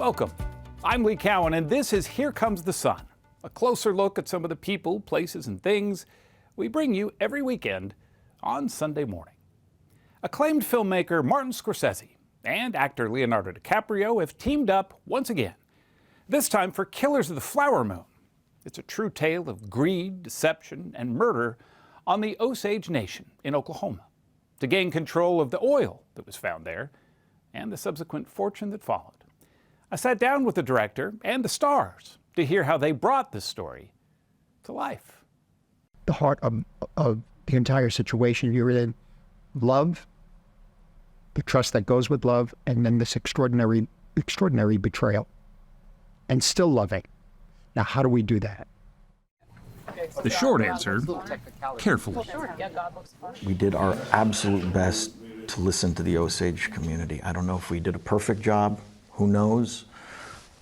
Welcome. I'm Lee Cowan, and this is Here Comes the Sun, a closer look at some of the people, places, and things we bring you every weekend on Sunday morning. Acclaimed filmmaker Martin Scorsese and actor Leonardo DiCaprio have teamed up once again, this time for Killers of the Flower Moon. It's a true tale of greed, deception, and murder on the Osage Nation in Oklahoma to gain control of the oil that was found there and the subsequent fortune that followed. I sat down with the director and the stars to hear how they brought this story to life. The heart of the entire situation you're in, love, the trust that goes with love, and then this extraordinary betrayal, and still loving. Now, how do we do that? The short answer, carefully. We did our absolute best to listen to the Osage community. I don't know if we did a perfect job, who knows,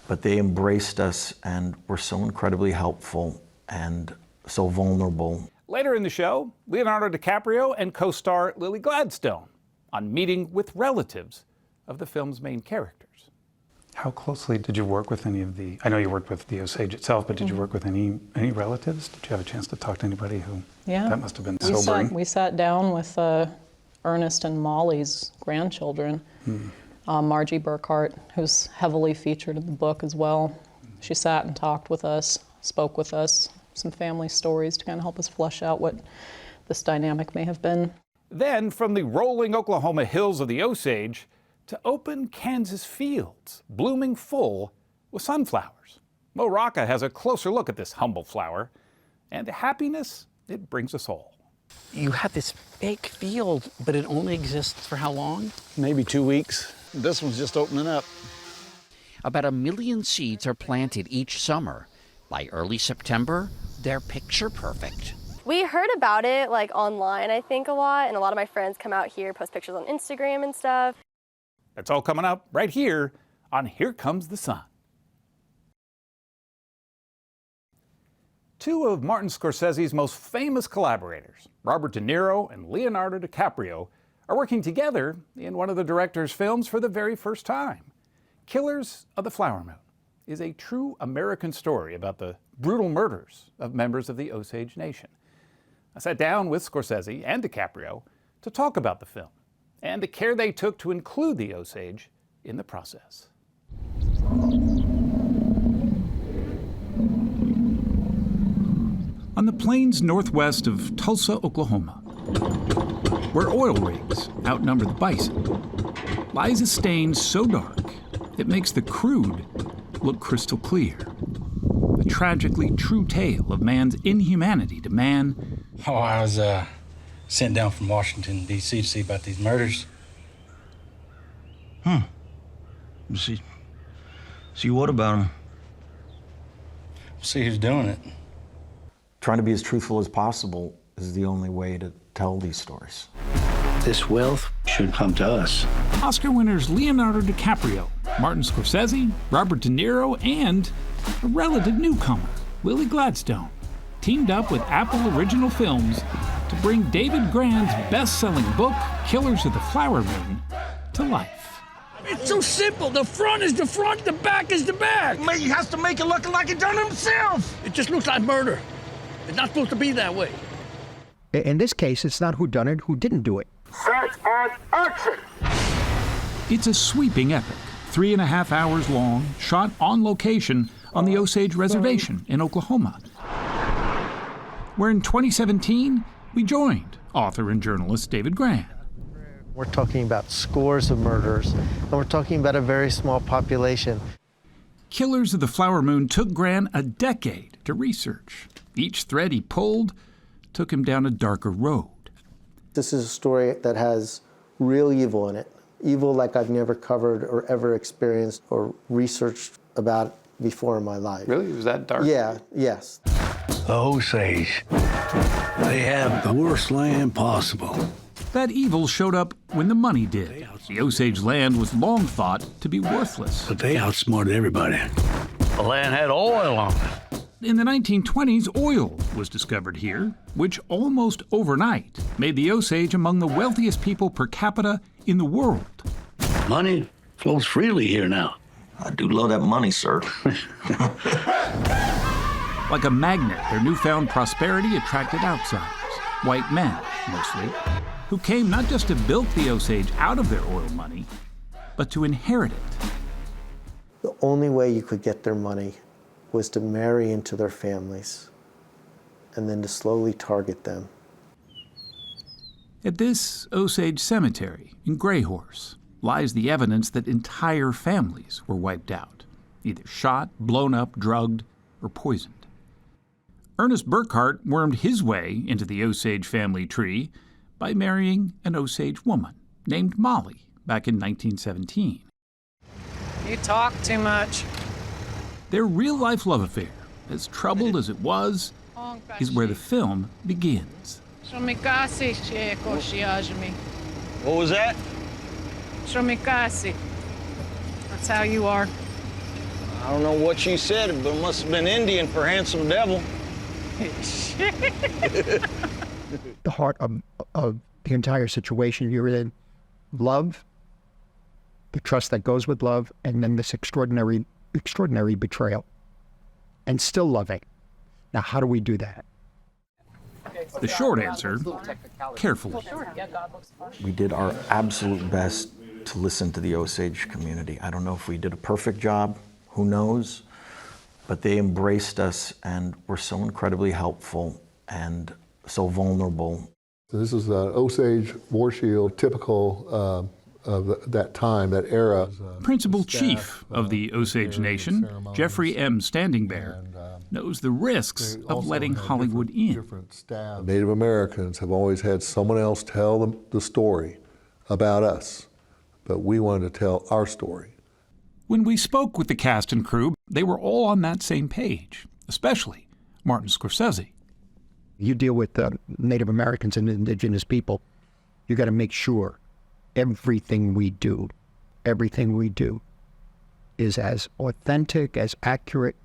but they embraced us and were so incredibly helpful and so vulnerable. Later in the show, Leonardo DiCaprio and co-star Lily Gladstone on meeting with relatives of the film's main characters. How closely did you work with any of the, I know you worked with the Osage itself, but did you work with any relatives? Did you have a chance to talk to anybody who, that must have been sobering? We sat down with Ernest and Molly's grandchildren. Margie Burkhart, who's heavily featured in the book as well. She sat and talked with us, spoke with us, some family stories to kind of help us flesh out what this dynamic may have been. Then from the rolling Oklahoma hills of the Osage to open Kansas fields, blooming full with sunflowers. Rocca has a closer look at this humble flower and the happiness it brings us all. You have this big field, but it only exists for how long? Maybe 2 weeks. This one's just opening up. About 1 million seeds are planted each summer. By early September, they're picture perfect. We heard about it like online, I think, a lot, and a lot of my friends come out here, post pictures on Instagram and stuff. That's all coming up right here on Here Comes the Sun. Two of Martin Scorsese's most famous collaborators, Robert De Niro and Leonardo DiCaprio, are working together in one of the director's films for the very first time. Killers of the Flower Moon is a true American story about the brutal murders of members of the Osage Nation. I sat down with Scorsese and DiCaprio to talk about the film and the care they took to include the Osage in the process. On the plains northwest of Tulsa, Oklahoma, where oil rigs outnumber the bison, lies a stain so dark it makes the crude look crystal clear. A tragically true tale of man's inhumanity to man. Oh, I was sent down from Washington, D.C. to see about these murders. See what about him? See who's doing it. Trying to be as truthful as possible is the only way to tell these stories. This wealth should come to us. Oscar winners Leonardo DiCaprio, Martin Scorsese, Robert De Niro, and a relative newcomer, Lily Gladstone, teamed up with Apple Original Films to bring David Grann's best-selling book, Killers of the Flower Moon, to life. It's so simple. The front is the front, the back is the back. He has to make it look like he done it himself. It just looks like murder. It's not supposed to be that way. In this case, it's not who done it, who didn't do it. Set and action! It's a sweeping epic, 3.5 hours long, shot on location on the Osage Reservation in Oklahoma, where in 2017, we joined author and journalist David Grann. We're talking about scores of murders, and we're talking about a very small population. Killers of the Flower Moon took Grann a decade to research. Each thread he pulled took him down a darker road. This is a story that has real evil in it. Evil like I've never covered or ever experienced or researched about before in my life. Really? Was that dark? Yeah, yes. The Osage. They have the worst land possible. That evil showed up when the money did. The Osage land was long thought to be worthless. But they outsmarted everybody. The land had oil on it. In the 1920s, oil was discovered here, which almost overnight made the Osage among the wealthiest people per capita in the world. Money flows freely here now. I do love that money, sir. Like a magnet, their newfound prosperity attracted outsiders, white men mostly, who came not just to bilk the Osage out of their oil money, but to inherit it. The only way you could get their money was to marry into their families and then to slowly target them. At this Osage cemetery in Greyhorse lies the evidence that entire families were wiped out, either shot, blown up, drugged, or poisoned. Ernest Burkhart wormed his way into the Osage family tree by marrying an Osage woman named Molly back in 1917. You talk too much. Their real-life love affair, as troubled as it was, is where the film begins. What was that? That's how you are. I don't know what you said, but it must have been Indian for handsome devil. The heart of the entire situation you're in, love, the trust that goes with love, and then this extraordinary betrayal, and still loving. Now, how do we do that? The short answer, carefully. We did our absolute best to listen to the Osage community. I don't know if we did a perfect job, who knows, but they embraced us and were so incredibly helpful and so vulnerable. This is the Osage War Shield, typical of that time, that era. Principal Chief of the Osage Nation, Jeffrey M. Standing Bear, knows the risks of letting Hollywood in. Native Americans have always had someone else tell them the story about us, but we wanted to tell our story. When we spoke with the cast and crew, they were all on that same page, especially Martin Scorsese. You deal with Native Americans and indigenous people, you got to make sure everything we do is as authentic, as accurate,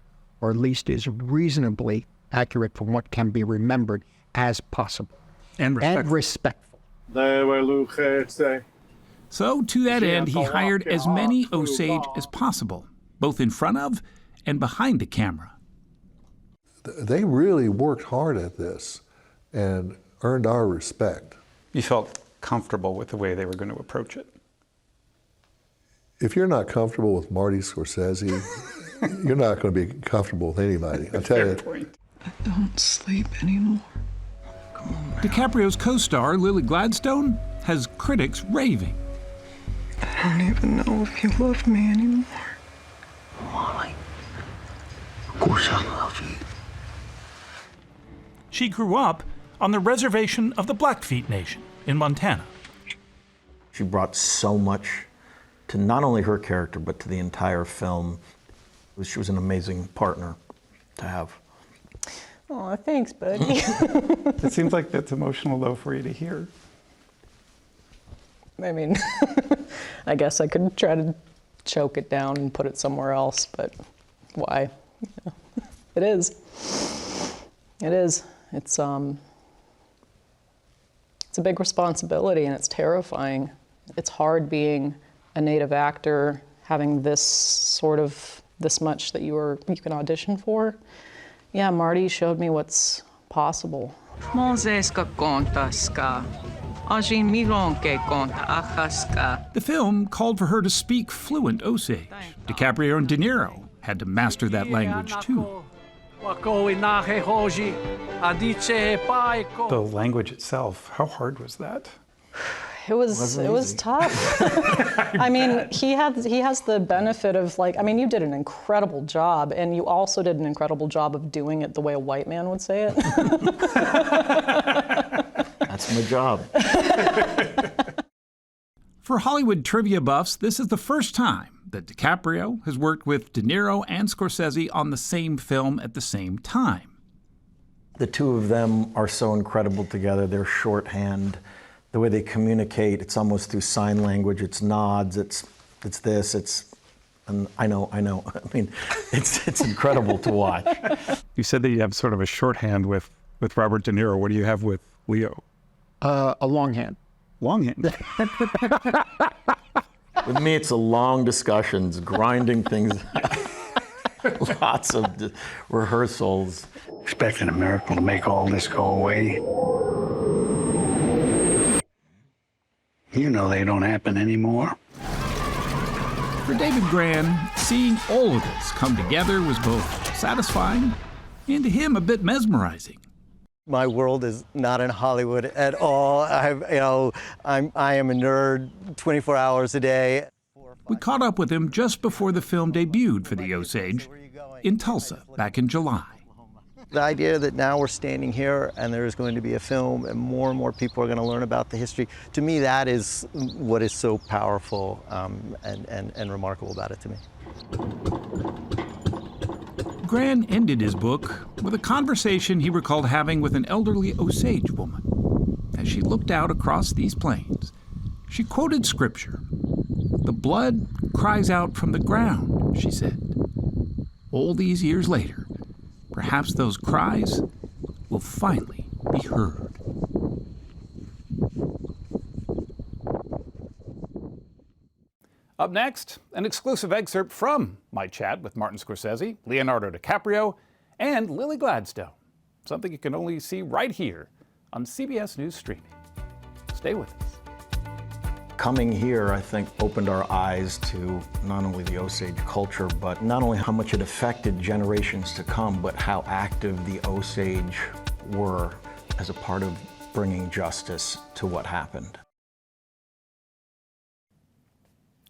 or at least is reasonably accurate from what can be remembered as possible. And respectful. So to that end, he hired as many Osage as possible, both in front of and behind the camera. They really worked hard at this and earned our respect. You felt comfortable with the way they were going to approach it? If you're not comfortable with Marty Scorsese, you're not going to be comfortable with anybody. I tell you. I don't sleep anymore. DiCaprio's co-star, Lily Gladstone, has critics raving. I don't even know if you love me anymore. Molly, of course I love you. She grew up on the reservation of the Blackfeet Nation in Montana. She brought so much to not only her character, but to the entire film. She was an amazing partner to have. Oh, thanks, buddy. It seems like that's emotional, though, for you to hear. I mean, I guess I could try to choke it down and put it somewhere else, but why? Yeah. It is. It is. It's a big responsibility, and it's terrifying. It's hard being a Native actor, having this much that you can audition for. Yeah, Marty showed me what's possible. The film called for her to speak fluent Osage. DiCaprio and De Niro had to master that language too. The language itself, how hard was that? It was tough. I mean, he has the benefit of, like, I mean, you did an incredible job, and you also did an incredible job of doing it the way a white man would say it. That's my job. For Hollywood trivia buffs, this is the first time that DiCaprio has worked with De Niro and Scorsese on the same film at the same time. The two of them are so incredible together. Their shorthand, the way they communicate, it's almost through sign language. It's nods, it's this, and I know. I mean, it's incredible to watch. You said that you have sort of a shorthand with Robert De Niro. What do you have with Leo? A longhand. Longhand? With me, it's a long discussions, grinding things, lots of rehearsals. Expecting a miracle to make all this go away. You know they don't happen anymore. For David Grann, seeing all of this come together was both satisfying and to him a bit mesmerizing. My world is not in Hollywood at all. I am a nerd 24 hours a day. We caught up with him just before the film debuted for the Osage in Tulsa back in July. The idea that now we're standing here and there's going to be a film and more people are going to learn about the history, to me that is what is so powerful and remarkable about it to me. Grann ended his book with a conversation he recalled having with an elderly Osage woman. As she looked out across these plains, she quoted scripture. "The blood cries out from the ground," she said. All these years later, perhaps those cries will finally be heard. Up next, an exclusive excerpt from my chat with Martin Scorsese, Leonardo DiCaprio, and Lily Gladstone. Something you can only see right here on CBS News Streaming. Stay with us. Coming here, I think, opened our eyes to not only the Osage culture, but not only how much it affected generations to come, but how active the Osage were as a part of bringing justice to what happened.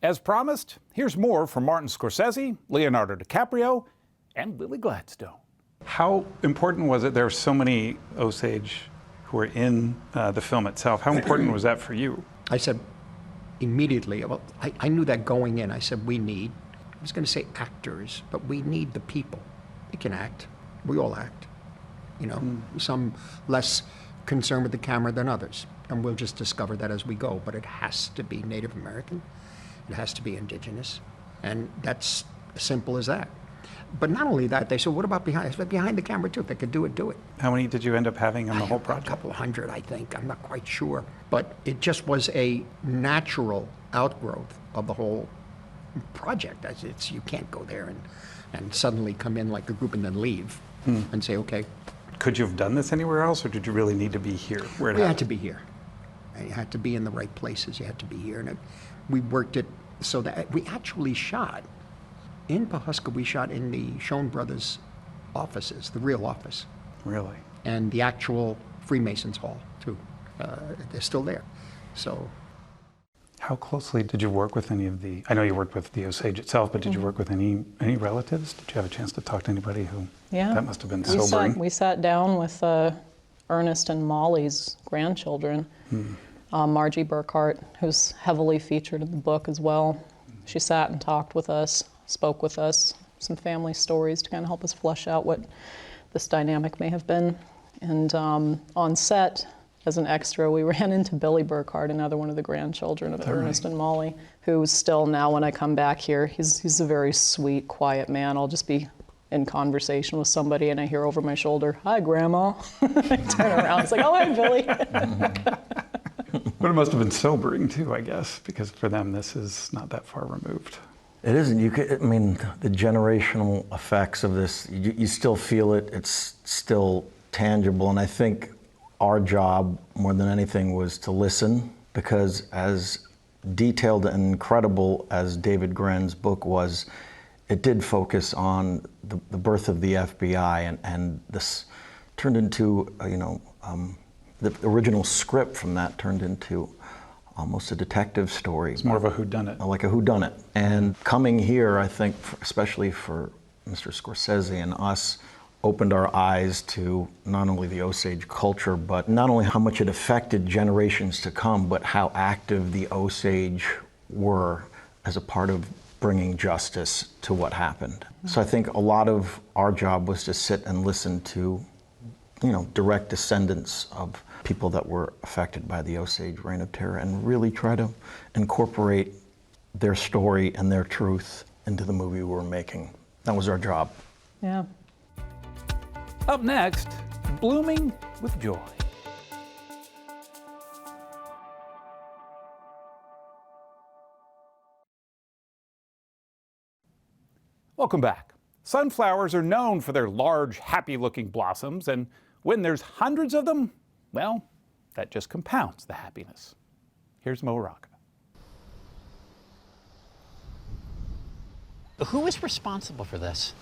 As promised, here's more from Martin Scorsese, Leonardo DiCaprio, and Lily Gladstone. How important was it? There are so many Osage who were in the film itself. How important was that for you? I said immediately, well, I knew that going in. I said, I was going to say actors, but we need the people. They can act. We all act. Some less concerned with the camera than others. And we'll just discover that as we go. But it has to be Native American. It has to be indigenous, and that's as simple as that. But not only that, they said, what about behind? I said, behind the camera too. If they could do it, do it. How many did you end up having on the whole project? A couple hundred, I think. I'm not quite sure. But it just was a natural outgrowth of the whole project. You can't go there and suddenly come in like a group and then leave and say, okay. Could you have done this anywhere else, or did you really need to be here? We had to be here. You had to be in the right places. You had to be here. And we worked it so that we actually shot in Pawhuska. We shot in the Schoen Brothers offices, the real office. Really? And the actual Freemasons Hall, too. They're still there. So. How closely did you work with any of the, I know you worked with the Osage itself, but did you work with any relatives? Did you have a chance to talk to anybody who, that must have been sobering? We sat down with Ernest and Molly's grandchildren. Margie Burkhart, who's heavily featured in the book as well. She sat and talked with us, spoke with us, some family stories to kind of help us flesh out what this dynamic may have been. And on set, as an extra, we ran into Billy Burkhart, another one of the grandchildren of Ernest and Molly, who's still now, when I come back here, he's a very sweet, quiet man. I'll just be in conversation with somebody and I hear over my shoulder, "Hi, Grandma." I turn around, it's like, "Oh, hi, Billy." But it must have been sobering too, I guess, because for them this is not that far removed. It isn't. The generational effects of this, you still feel it. It's still tangible. And I think our job, more than anything, was to listen, because as detailed and incredible as David Grann's book was, it did focus on the birth of the FBI, and this turned into, the original script from that turned into almost a detective story. It's more of a whodunit. Like a whodunit. And coming here, I think, especially for Mr. Scorsese and us, opened our eyes to not only the Osage culture, but not only how much it affected generations to come, but how active the Osage were as a part of bringing justice to what happened. So I think a lot of our job was to sit and listen to, direct descendants of people that were affected by the Osage Reign of Terror, and really try to incorporate their story and their truth into the movie we were making. That was our job. Yeah. Up next, blooming with joy. Welcome back. Sunflowers are known for their large, happy-looking blossoms, and when there's hundreds of them, well, that just compounds the happiness. Here's Rocca. Who is responsible for this?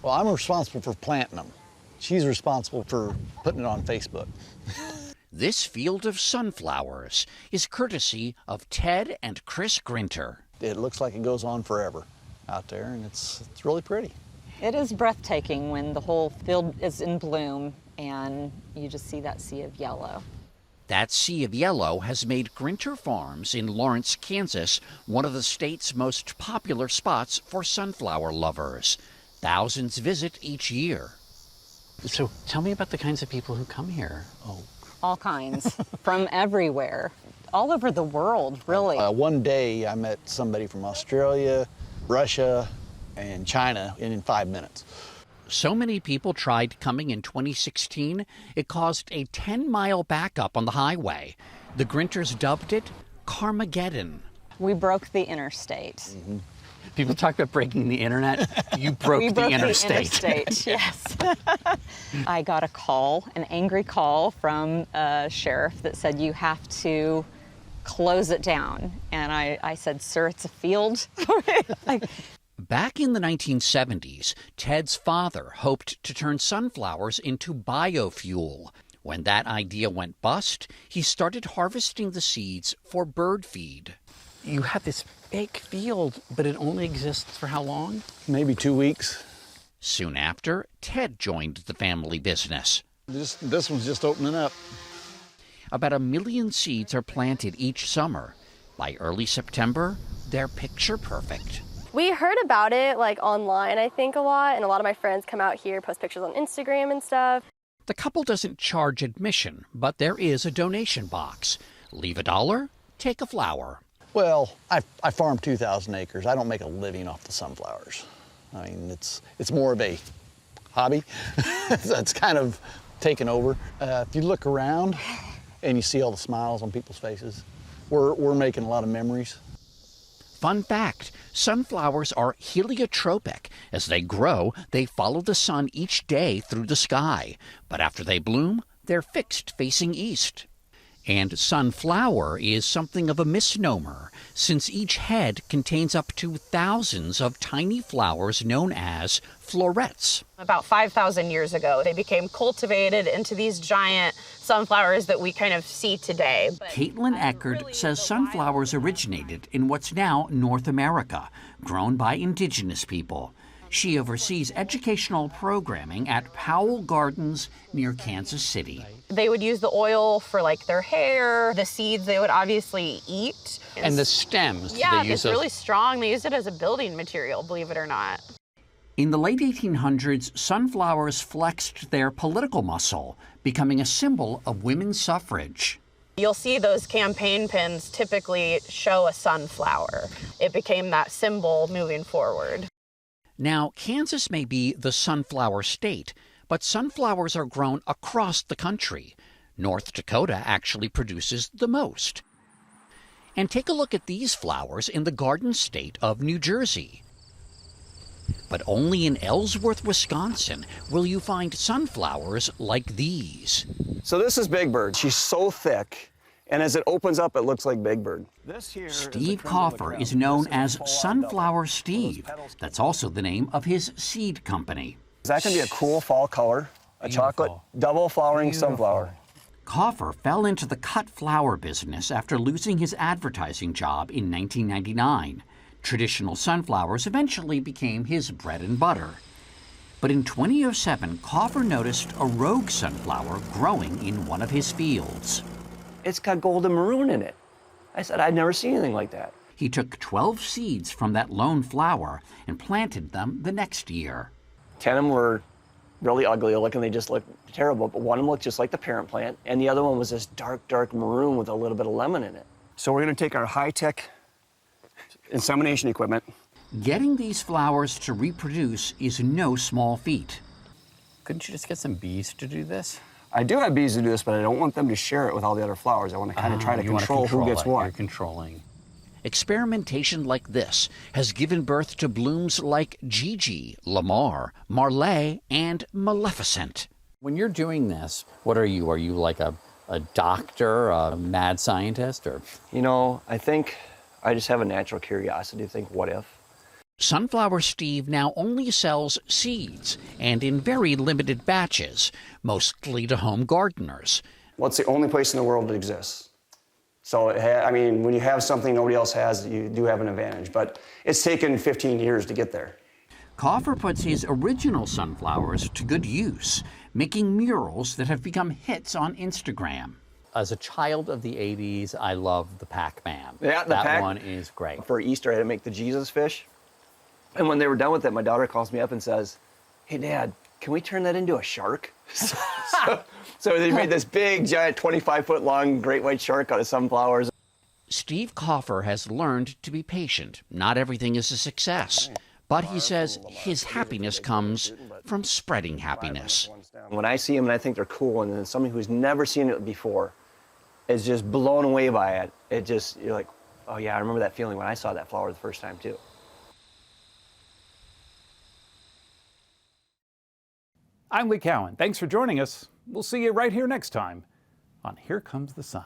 Well, I'm responsible for planting them. She's responsible for putting it on Facebook. This field of sunflowers is courtesy of Ted and Chris Grinter. It looks like it goes on forever out there, and it's really pretty. It is breathtaking when the whole field is in bloom and you just see that sea of yellow. That sea of yellow has made Grinter Farms in Lawrence, Kansas, one of the state's most popular spots for sunflower lovers. Thousands visit each year. So tell me about the kinds of people who come here. Oh, all kinds, from everywhere, all over the world, really. One day I met somebody from Australia, Russia, and China in 5 minutes. So many people tried coming in 2016, it caused a 10-mile backup on the highway. The Grinters dubbed it Carmageddon. We broke the interstate. Mm-hmm. People talk about breaking the internet. You broke the interstate. The interstate, yes. I got a call, an angry call from a sheriff that said, you have to close it down. And I said, sir, it's a field. Back in the 1970s, Ted's father hoped to turn sunflowers into biofuel. When that idea went bust, he started harvesting the seeds for bird feed. You have this big field, but it only exists for how long? Maybe 2 weeks. Soon after, Ted joined the family business. This one's just opening up. About 1 million seeds are planted each summer. By early September, they're picture perfect. We heard about it like online, I think, a lot, and a lot of my friends come out here, post pictures on Instagram and stuff. The couple doesn't charge admission, but there is a donation box. Leave $1, take a flower. Well, I farm 2,000 acres. I don't make a living off the sunflowers. I mean, it's more of a hobby. That's kind of taken over. If you look around and you see all the smiles on people's faces, we're making a lot of memories. Fun fact, sunflowers are heliotropic. As they grow, they follow the sun each day through the sky. But after they bloom, they're fixed facing east. And sunflower is something of a misnomer, since each head contains up to thousands of tiny flowers known as florets. About 5,000 years ago, they became cultivated into these giant sunflowers that we kind of see today. Caitlin Eckert says sunflowers originated in what's now North America, grown by indigenous people. She oversees educational programming at Powell Gardens near Kansas City. They would use the oil for like their hair, the seeds they would obviously eat. And the stems. Yeah, it's really strong. They used it as a building material, believe it or not. In the late 1800s, sunflowers flexed their political muscle, becoming a symbol of women's suffrage. You'll see those campaign pins typically show a sunflower. It became that symbol moving forward. Now, Kansas may be the sunflower state, but sunflowers are grown across the country. North Dakota actually produces the most. And take a look at these flowers in the Garden State of New Jersey. But only in Ellsworth, Wisconsin, will you find sunflowers like these. So this is Big Bird. She's so thick, and as it opens up, it looks like Big Bird. Steve Coffer is known as Sunflower Steve. That's also the name of his seed company. That can be a cool fall color, a chocolate double flowering sunflower. Coffer fell into the cut flower business after losing his advertising job in 1999. Traditional sunflowers eventually became his bread and butter. But in 2007, Coffer noticed a rogue sunflower growing in one of his fields. It's got golden maroon in it. I said, I'd never seen anything like that. He took 12 seeds from that lone flower and planted them the next year. 10 of them were really ugly looking. They just looked terrible. But one of them looked just like the parent plant. And the other one was this dark, dark maroon with a little bit of lemon in it. So we're going to take our high-tech insemination equipment. Getting these flowers to reproduce is no small feat. Couldn't you just get some bees to do this? I do have bees to do this, but I don't want them to share it with all the other flowers. I want to kind of try to control who gets what. You're controlling. experimentation like this has given birth to blooms like Gigi, Lamar, Marley, and Maleficent. When you're doing this, what are you? Are you like a doctor, a mad scientist, or? You know, I think I just have a natural curiosity to think, what if? Sunflower Steve now only sells seeds and in very limited batches, mostly to home gardeners. Well, it's the only place in the world that exists. So, I mean, when you have something nobody else has, you do have an advantage. But it's taken 15 years to get there. Coffer puts his original sunflowers to good use, making murals that have become hits on Instagram. As a child of the 80s, I love the Pac-Man. Yeah, that one is great. For Easter, I had to make the Jesus fish. And when they were done with it, my daughter calls me up and says, "Hey, Dad, can we turn that into a shark?" So they made this big, giant, 25-foot long great white shark out of sunflowers. Steve Coffer has learned to be patient. Not everything is a success. But he says his happiness comes from spreading happiness. When I see them and I think they're cool, and then somebody who's never seen it before is just blown away by it, you're like, oh yeah, I remember that feeling when I saw that flower the first time too. I'm Lee Cowan. Thanks for joining us. We'll see you right here next time on Here Comes the Sun.